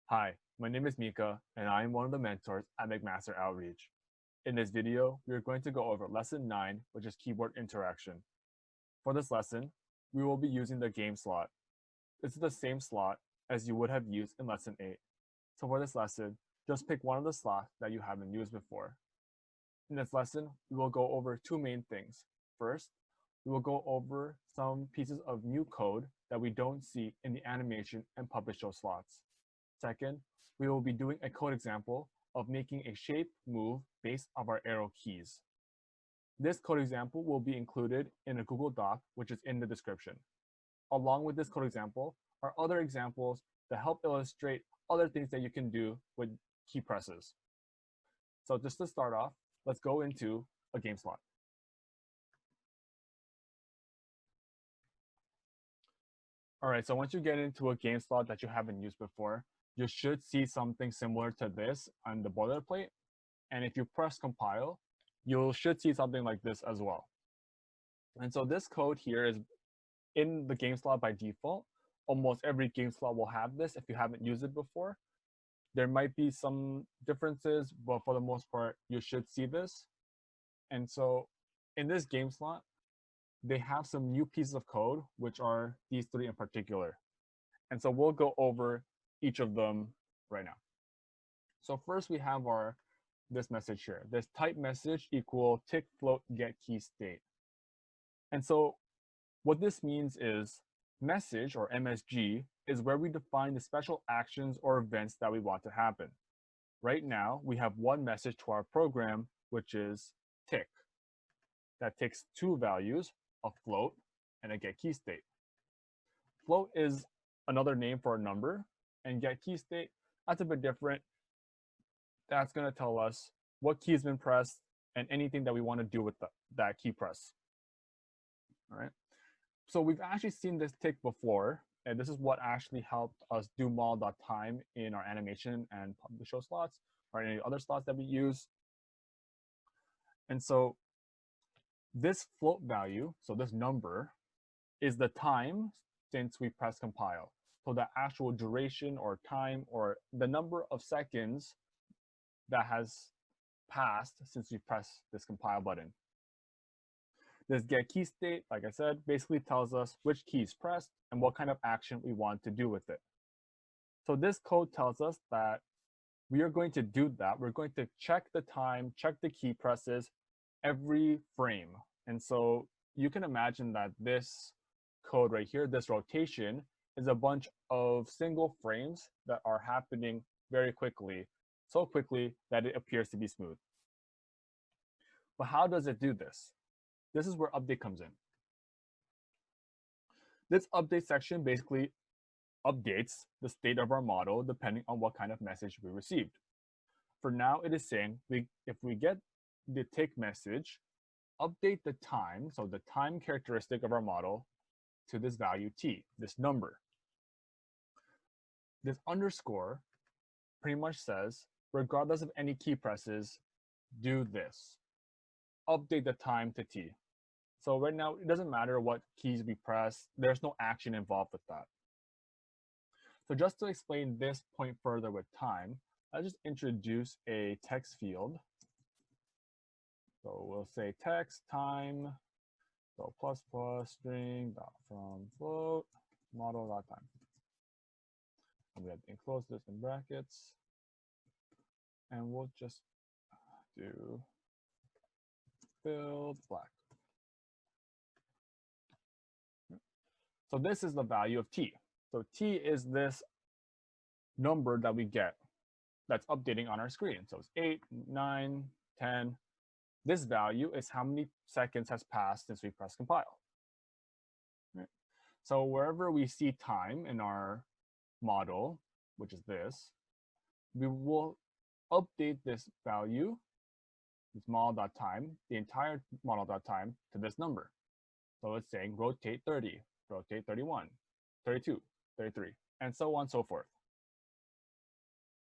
Hi, my name is Mika, and I am one of the mentors at McMaster Outreach. In this video, we are going to go over Lesson 9, which is keyboard interaction. For this lesson, we will be using the game slot. This is the same slot as you would have used in Lesson 8. So for this lesson, just pick one of the slots that you haven't used before. In this lesson, we will go over two main things. First, we will go over some pieces of new code that we don't see in the animation and publish show slots. Second, we will be doing a code example of making a shape move based on our arrow keys. This code example will be included in a Google Doc, which is in the description. Along with this code example are other examples that help illustrate other things that you can do with key presses. So just to start off, let's go into a game slot. All right, so once you get into a game slot that you haven't used before, you should see something similar to this on the boilerplate. And if you press compile, you should see something like this as well. And so this code here is in the game slot by default. Almost every game slot will have this if you haven't used it before. There might be some differences, but for the most part, you should see this. And so in this game slot, they have some new pieces of code, which are these three in particular. And so we'll go over each of them right now. So first we have this message here, this type message equal tick float get key state. And so what this means is message, or MSG, is where we define the special actions or events that we want to happen. Right now, we have one message to our program, which is tick. That takes two values, a float and a get key state. Float is another name for a number, and get key state, that's a bit different. That's going to tell us what key has been pressed and anything that we want to do with that key press. All right. So we've actually seen this tick before, and this is what actually helped us do model.time in our animation and publish show slots, or any other slots that we use. And so this float value, so this number, is the time since we press compile. So the actual duration or time or the number of seconds that has passed since we pressed this compile button. This get key state, like I said, basically tells us which key is pressed and what kind of action we want to do with it. So this code tells us that we are going to do that. We're going to check the time, check the key presses every frame. And so you can imagine that this code right here, this rotation, is a bunch of single frames that are happening very quickly, so quickly that it appears to be smooth. But how does it do this? This is where update comes in. This update section basically updates the state of our model depending on what kind of message we received. For now, it is saying if we get the tick message, update the time, so the time characteristic of our model, to this value t, this number. This underscore pretty much says, regardless of any key presses, do this. Update the time to t. So right now, it doesn't matter what keys we press. There's no action involved with that. So just to explain this point further with time, I'll just introduce a text field. So we'll say text time, so ++ string dot from float model dot time. And we have to enclose this in brackets. And we'll just do fill black. So this is the value of t. So t is this number that we get that's updating on our screen. So it's 8, 9, 10. This value is how many seconds has passed since we pressed compile. Right. So wherever we see time in our model, which is this, we will update this value, this model.time, the entire model.time, to this number. So it's saying rotate 30, rotate 31, 32, 33, and so on and so forth.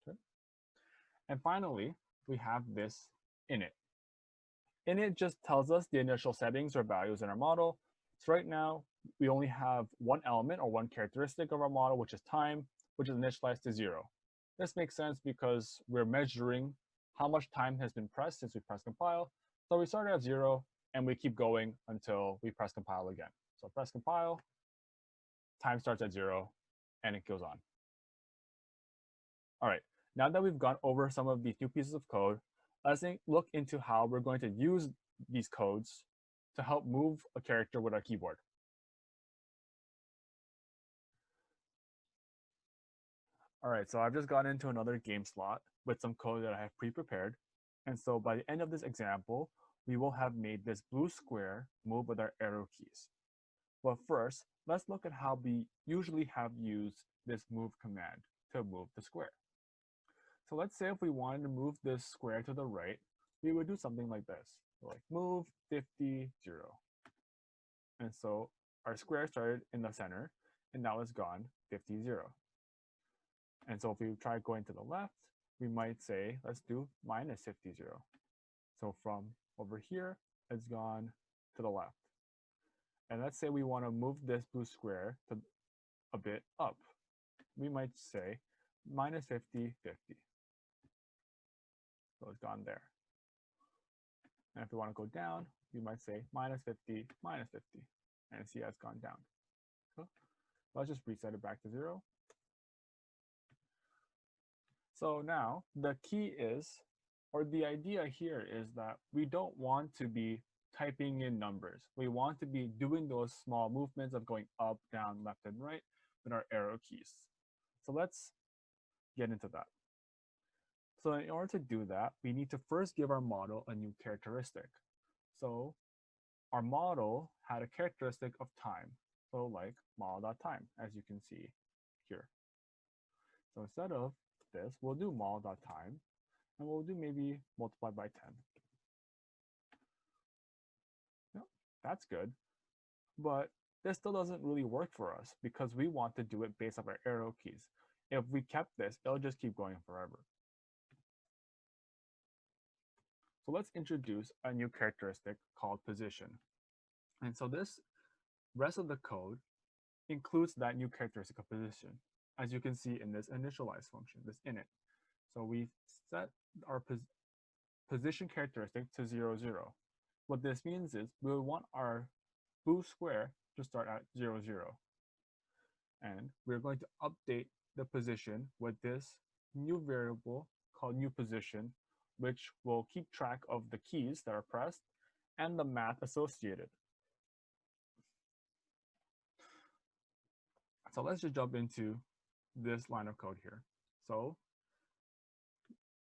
Okay. And finally, we have this init. Init just tells us the initial settings or values in our model. So right now, we only have one element or one characteristic of our model, which is time, which is initialized to 0. This makes sense because we're measuring how much time has been pressed since we press compile. So we started at 0, and we keep going until we press compile again. So press compile, time starts at 0, and it goes on. All right, now that we've gone over some of these new pieces of code, let's look into how we're going to use these codes to help move a character with our keyboard. All right, so I've just gotten into another game slot with some code that I have pre-prepared. And so by the end of this example, we will have made this blue square move with our arrow keys. But first, let's look at how we usually have used this move command to move the square. So let's say if we wanted to move this square to the right, we would do something like this. So like move 50, 0. And so our square started in the center, and now it's gone 50, 0. And so if we try going to the left, we might say, let's do minus 50, 0. So from over here, it's gone to the left. And let's say we want to move this blue square to a bit up. We might say minus 50, 50. So it's gone there. And if we want to go down, we might say minus 50, minus 50. And see how it's gone down. So let's just reset it back to 0. So now the key is, or the idea here is that we don't want to be typing in numbers. We want to be doing those small movements of going up, down, left, and right with our arrow keys. So let's get into that. So in order to do that, we need to first give our model a new characteristic. So our model had a characteristic of time. So like model.time, as you can see here. So instead of this, we'll do model.time, and we'll do maybe multiply by 10. Yep, that's good. But this still doesn't really work for us because we want to do it based off our arrow keys. If we kept this, it'll just keep going forever. So let's introduce a new characteristic called position. And so this rest of the code includes that new characteristic of position, as you can see in this initialize function, this init. So we set our position characteristic to 0, 0. What this means is we want our blue square to start at 0, 0. And we're going to update the position with this new variable called newposition, which will keep track of the keys that are pressed and the math associated. So let's just jump into this line of code here. So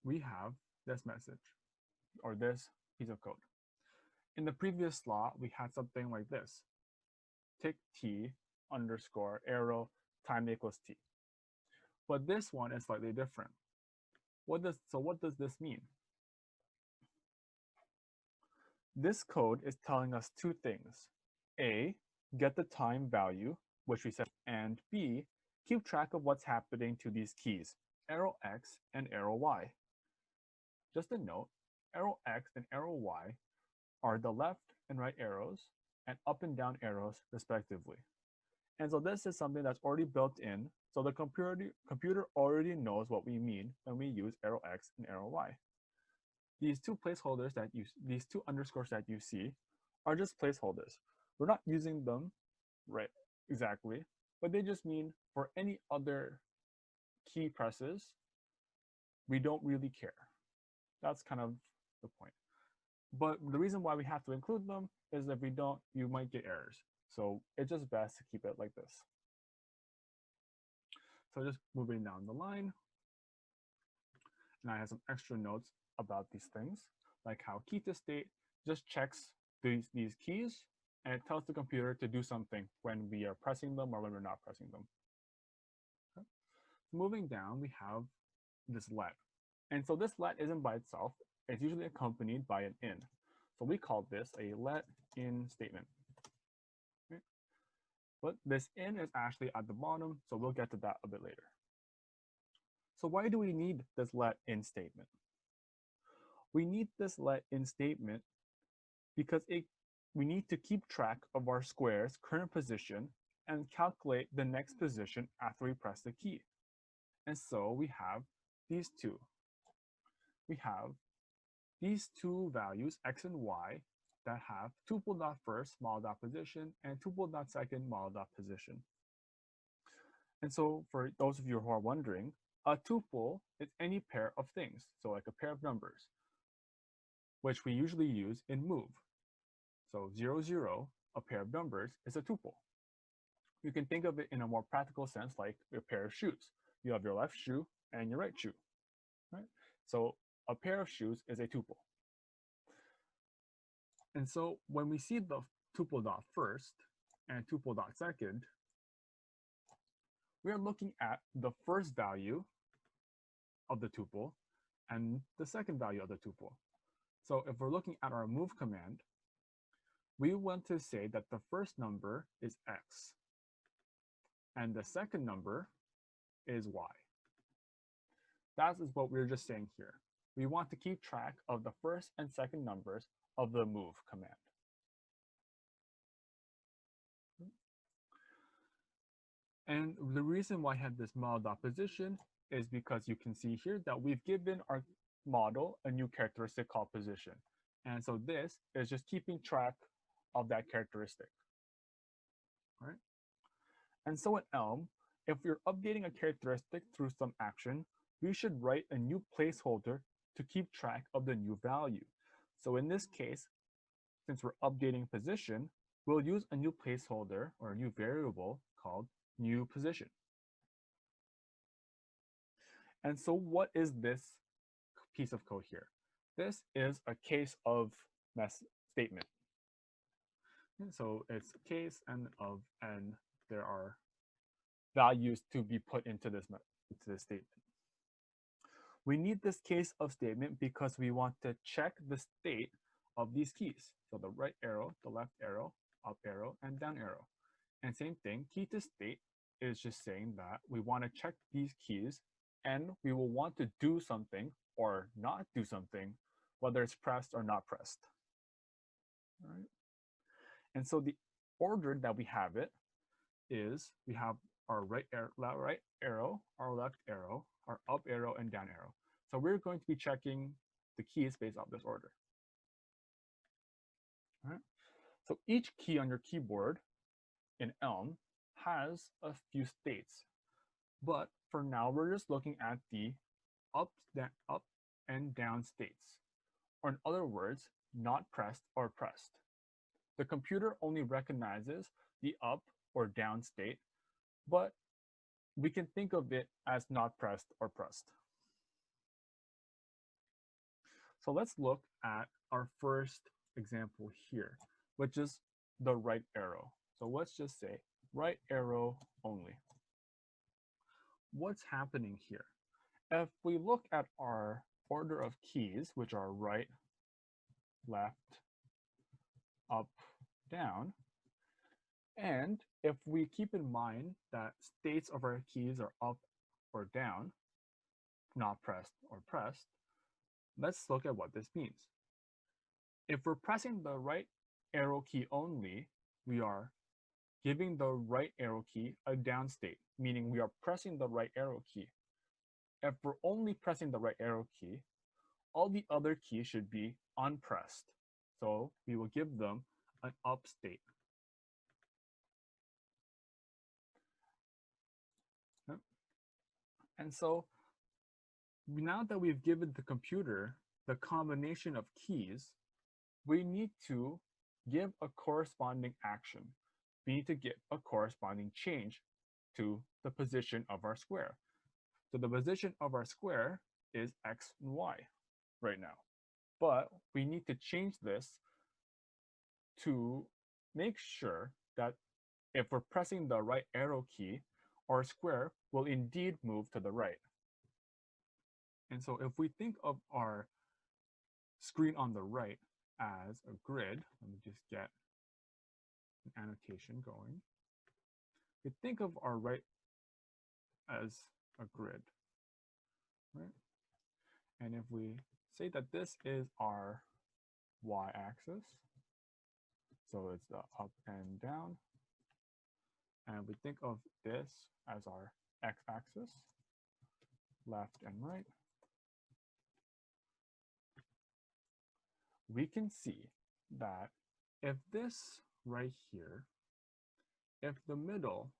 we have this message, or this piece of code. In the previous slot, we had something like this. Tick t underscore arrow time equals t. But this one is slightly different. What does this mean? This code is telling us two things. A, get the time value, which we set, and B, keep track of what's happening to these keys, arrow X and arrow Y. Just a note, arrow X and arrow Y are the left and right arrows and up and down arrows respectively. And so this is something that's already built in, so the computer already knows what we mean when we use arrow X and arrow Y. These two placeholders these two underscores that you see are just placeholders. We're not using them right exactly, but they just mean for any other key presses, we don't really care. That's kind of the point. But the reason why we have to include them is if we don't, you might get errors. So it's just best to keep it like this. So just moving down the line. And I have some extra notes about these things, like how key to state just checks these keys, and it tells the computer to do something when we are pressing them or when we're not pressing them. Okay. Moving down, we have this let. And so this let isn't by itself. It's usually accompanied by an in. So we call this a let in statement. Okay. But this in is actually at the bottom, so we'll get to that a bit later. So why do we need this let in statement? We need this let in statement because we need to keep track of our square's current position and calculate the next position after we press the key. And so we have these two. We have these two values, x and y, that have tuple.first model.position and tuple.second model.position. And so for those of you who are wondering, a tuple is any pair of things, so like a pair of numbers, which we usually use in move. So 0, 0, a pair of numbers, is a tuple. You can think of it in a more practical sense like a pair of shoes. You have your left shoe and your right shoe, right? So a pair of shoes is a tuple. And so when we see the tuple.first and tuple.second, we are looking at the first value of the tuple and the second value of the tuple. So if we're looking at our move command, we want to say that the first number is x and the second number is y. That is what we're just saying here. We want to keep track of the first and second numbers of the move command. And the reason why I have this model.position is because you can see here that we've given our model a new characteristic called position. And so this is just keeping track of that characteristic. All right? And so in Elm, if we're updating a characteristic through some action, we should write a new placeholder to keep track of the new value. So in this case, since we're updating position, we'll use a new placeholder or a new variable called newposition. And so what is this piece of code here? This is a case of statement. And so it's a case and there are values to be put into this statement. We need this case of statement because we want to check the state of these keys. So the right arrow, the left arrow, up arrow, and down arrow. And same thing, key to state is just saying that we want to check these keys and we will want to do something or not do something, whether it's pressed or not pressed. All right. And so the order that we have it is we have our right arrow, our left arrow, our up arrow, and down arrow. So we're going to be checking the keys based off this order. All right. So each key on your keyboard in Elm has a few states. But for now, we're just looking at the up and down states. Or in other words, not pressed or pressed. The computer only recognizes the up or down state, but we can think of it as not pressed or pressed. So let's look at our first example here, which is the right arrow. So let's just say right arrow only. What's happening here? If we look at our order of keys, which are right, left, up, down, and if we keep in mind that states of our keys are up or down, not pressed or pressed, let's look at what this means. If we're pressing the right arrow key only, we are giving the right arrow key a down state, meaning we are pressing the right arrow key. If we're only pressing the right arrow key, all the other keys should be unpressed. So we will give them an up state. And so now that we've given the computer the combination of keys, we need to give a corresponding action. We need to get a corresponding change to the position of our square. So the position of our square is x and y right now. But we need to change this to make sure that if we're pressing the right arrow key, our square will indeed move to the right. And so if we think of our screen on the right as a grid, let me just get an annotation going. We think of our right as a grid, right? And if we say that this is our y-axis, so it's the up and down, and we think of this as our x-axis, left and right, we can see that if this right here, if the middle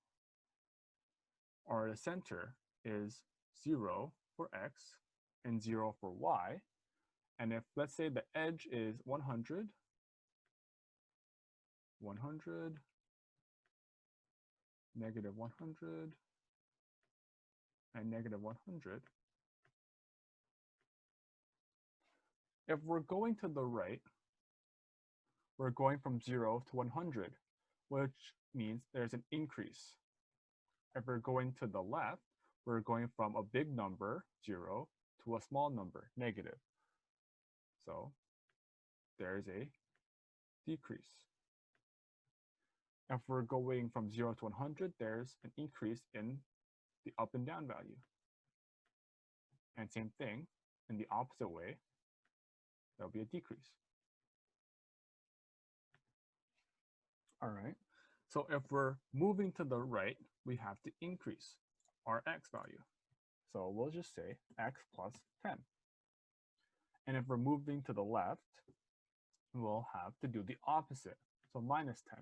or the center is 0 for x and 0 for y, and if, let's say, the edge is 100, 100, negative 100, and negative 100, if we're going to the right, we're going from 0 to 100, which means there's an increase. If we're going to the left, we're going from a big number, 0, to a small number, negative. So there's a decrease. If we're going from 0 to 100, there's an increase in the up and down value. And same thing, in the opposite way, there'll be a decrease. All right, so if we're moving to the right, we have to increase our x value. So we'll just say x plus 10. And if we're moving to the left, we'll have to do the opposite, so minus 10.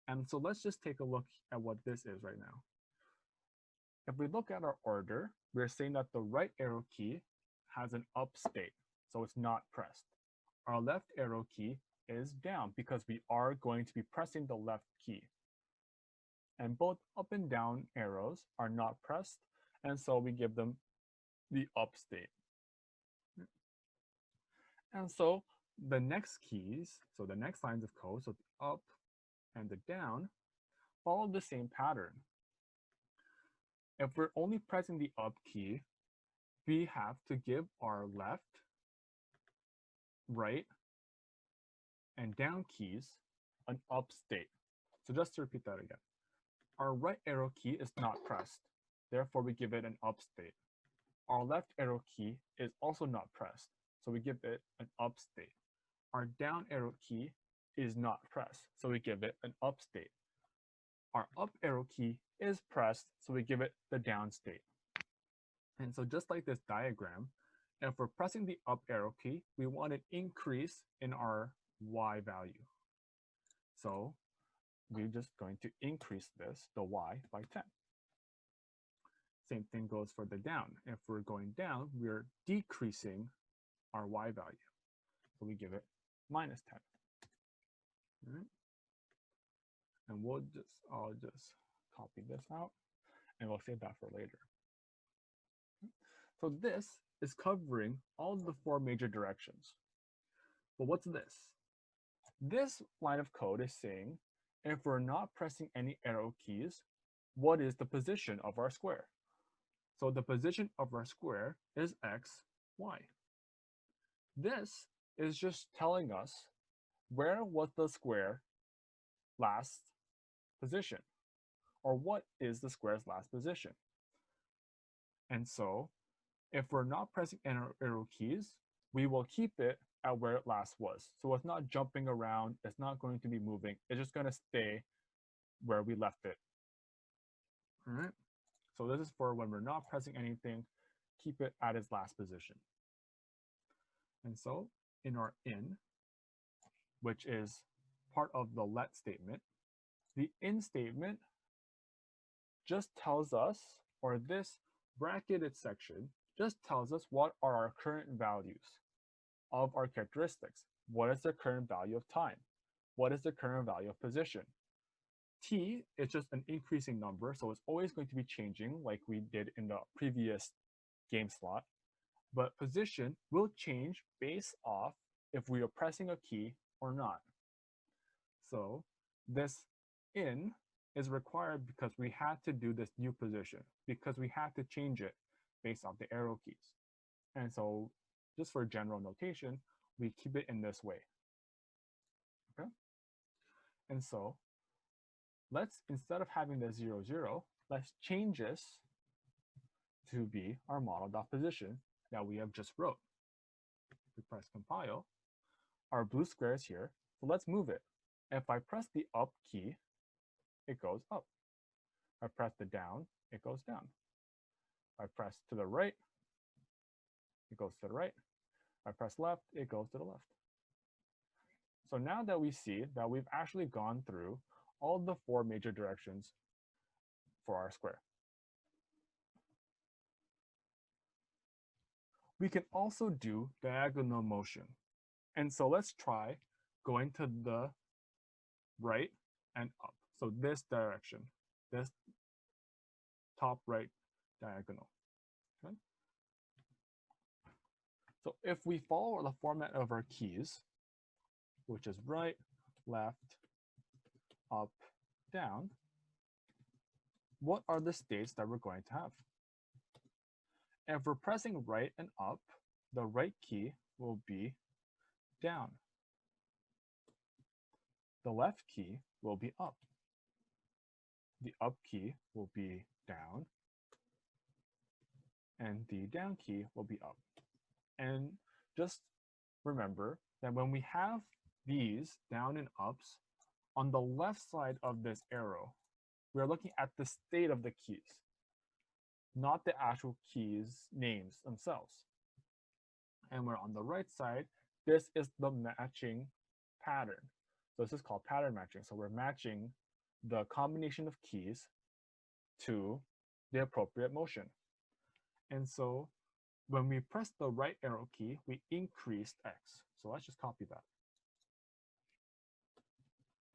And so let's just take a look at what this is right now. If we look at our order, we're saying that the right arrow key has an up state, so it's not pressed. Our left arrow key is down because we are going to be pressing the left key. And both up and down arrows are not pressed, and so we give them the up state. And so the next keys, so the next lines of code, so the up and the down, follow the same pattern. If we're only pressing the up key, we have to give our left, right, and down keys an up state. So just to repeat that again. Our right arrow key is not pressed, therefore we give it an up state. Our left arrow key is also not pressed, so we give it an up state. Our down arrow key is not pressed, so we give it an up state. Our up arrow key is pressed, so we give it the down state. And so just like this diagram, if we're pressing the up arrow key, we want an increase in our y value. So we're just going to increase this, the y, by 10. Same thing goes for the down. If we're going down, we're decreasing our y value. So we give it minus 10. All right? And I'll just copy this out, and we'll save that for later. So this is covering all of the 4 major directions. But what's this? This line of code is saying, if we're not pressing any arrow keys, what is the position of our square? So the position of our square is x, y. This is just telling us where was the square last position, or what is the square's last position. And so if we're not pressing arrow keys, we will keep it at where it last was. So it's not jumping around, it's not going to be moving, it's just going to stay where we left it. All right, so this is for when we're not pressing anything, keep it at its last position. And so in our in, which is part of the let statement, the in statement just tells us, or this bracketed section just tells us what are our current values of our characteristics. What is the current value of time? What is the current value of position? T is just an increasing number, so it's always going to be changing like we did in the previous game slot. But position will change based off if we are pressing a key or not. So this in is required because we had to do this new position, because we had to change it based off the arrow keys. And so just for general notation, we keep it in this way. Okay? And so let's, instead of having the 0, 0, let's change this to be our model.position that we have just wrote. If we press compile, our blue square is here, so let's move it. If I press the up key, it goes up. If I press the down, it goes down. If I press to the right, it goes to the right. If I press left, it goes to the left. So now that we see that we've actually gone through all the 4 major directions for our square. We can also do diagonal motion. And so let's try going to the right and up. So this direction, this top right diagonal. Okay? So if we follow the format of our keys, which is right, left, up, down, what are the states that we're going to have? If we're pressing right and up, the right key will be down. The left key will be up. The up key will be down. And the down key will be up. And just remember that when we have these down and ups, on the left side of this arrow, we're looking at the state of the keys, not the actual keys names themselves. And we're on the right side, this is the matching pattern. So this is called pattern matching. So we're matching the combination of keys to the appropriate motion. And so when we press the right arrow key, we increased X. So let's just copy that.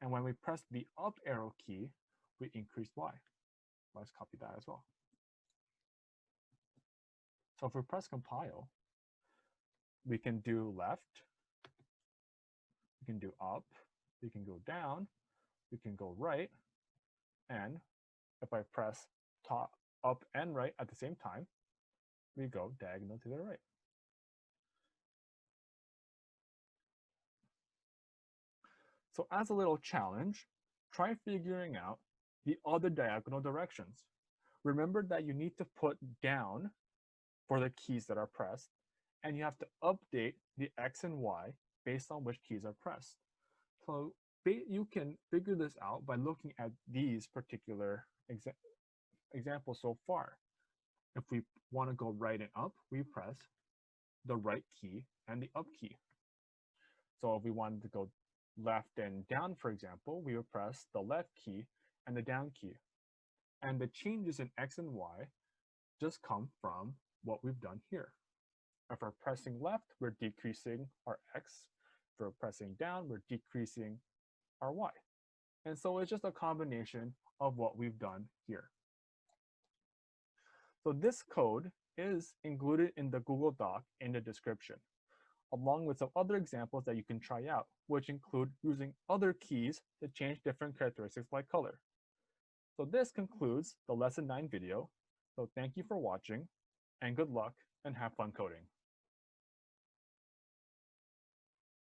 And when we press the up arrow key, we increased Y. Let's copy that as well. So if we press compile, we can do left, we can do up, we can go down, we can go right, and if I press top, up and right at the same time, we go diagonal to the right. So as a little challenge, try figuring out the other diagonal directions. Remember that you need to put down for the keys that are pressed, and you have to update the X and Y based on which keys are pressed. So you can figure this out by looking at these particular examples so far. If we want to go right and up, we press the right key and the up key. So if we wanted to go left and down, for example, we would press the left key and the down key. And the changes in X and Y just come from what we've done here. If we're pressing left, we're decreasing our X. If we're pressing down, we're decreasing our Y. And so it's just a combination of what we've done here. So this code is included in the Google Doc in the description, along with some other examples that you can try out, which include using other keys to change different characteristics like color. So this concludes the Lesson 9 video. So thank you for watching, and good luck, and have fun coding.